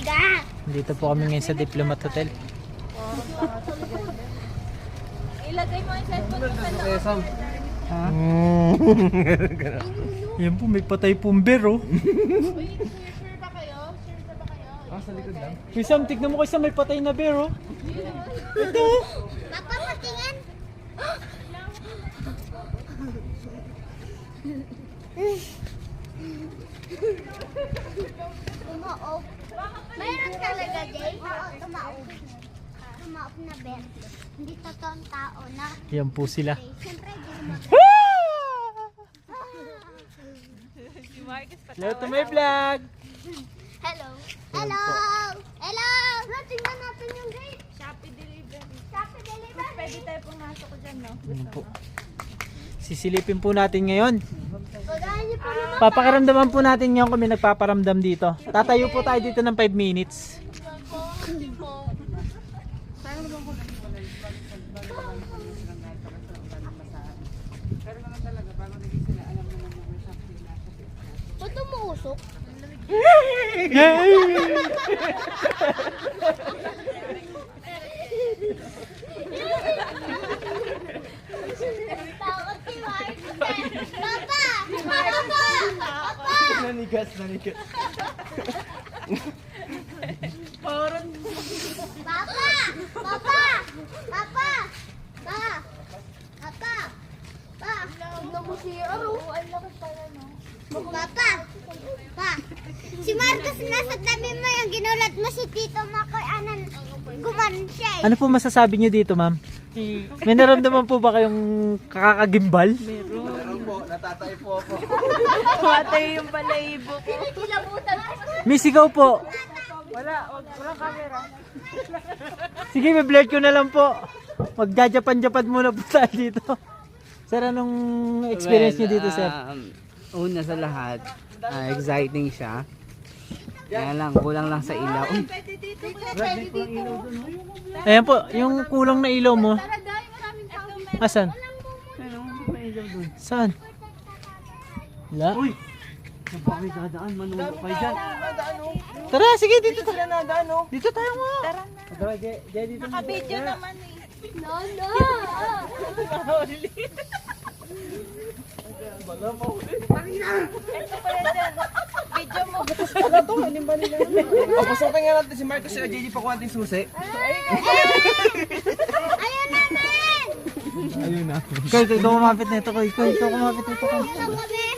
Tiga! Dito po kami ngayon sa Diplomat Hotel. Ilagay mo yung cellphone sa loob. Yan po, may patay pong bear, oh. Sure ba kayo? Sa likod lang. Kuya Sam, tignan mo kay Sam, may patay na bear, oh. Ito. Mapapatingin! Tumaob. Mayroon talaga, Jay? Oo, tumaob. Tumaob na bear. Hindi totoong tao na. Yan po sila. Siyempre, hindi naman. Hello to my vlog. Hello. Hello. Hello. Tingnan natin yung gate. Shopee delivery. Shopee delivery. Pwede tayo pumasok ko dyan, no? Yan po. Sisilipin po natin ngayon. Pagahan niyo po naman. Papakaramdaman po natin ngayon kung may nagpaparamdam dito. Tatayo po tayo dito ng 5 minutes. Ba't umuusok? Takot si Mark. Papa! Papa! Papa! Nanigas. Papa! Papa! Papa! Pa! Papa! Pa! Tignan mo si Aro. Ang laki pala, no? Papa! Pa! Si Marcos nasa tabi mo yung ginulat mo si Tito Makoy anan gumanon siya eh. Ano po masasabi nyo dito, ma'am? May naramdaman po ba kayong kakakagimbal? Meron po, natatay po ako. Matay yung balahibo ko. Kilabutan ko. May sigaw po. Walang camera. Sige, may blur ko na lang po. Magjajapan-japan muna po tayo dito. Sir, anong experience nyo dito, sir? Una sa lahat, exciting siya. Kaya lang, kulang lang sa ilaw. Uy, Ayan po, yung kulang na ilaw mo. Asan? Saan? Wala. uy! Saan pa kayo dadaan? Manunok kayo dyan. Tara, sige, dito tayo. Sila nadaan, no? Dito tayo nga. Tara, Jay, dito. Nakabidyo naman eh. No, no. Ito pala dyan. Video mo. Papasukin nga natin si Marcos sila JJ pakuha natin susi. Ayun namin. Ayun na. Ikaw kumapit na ito. Ikaw kumapit na ito. Ayun kami.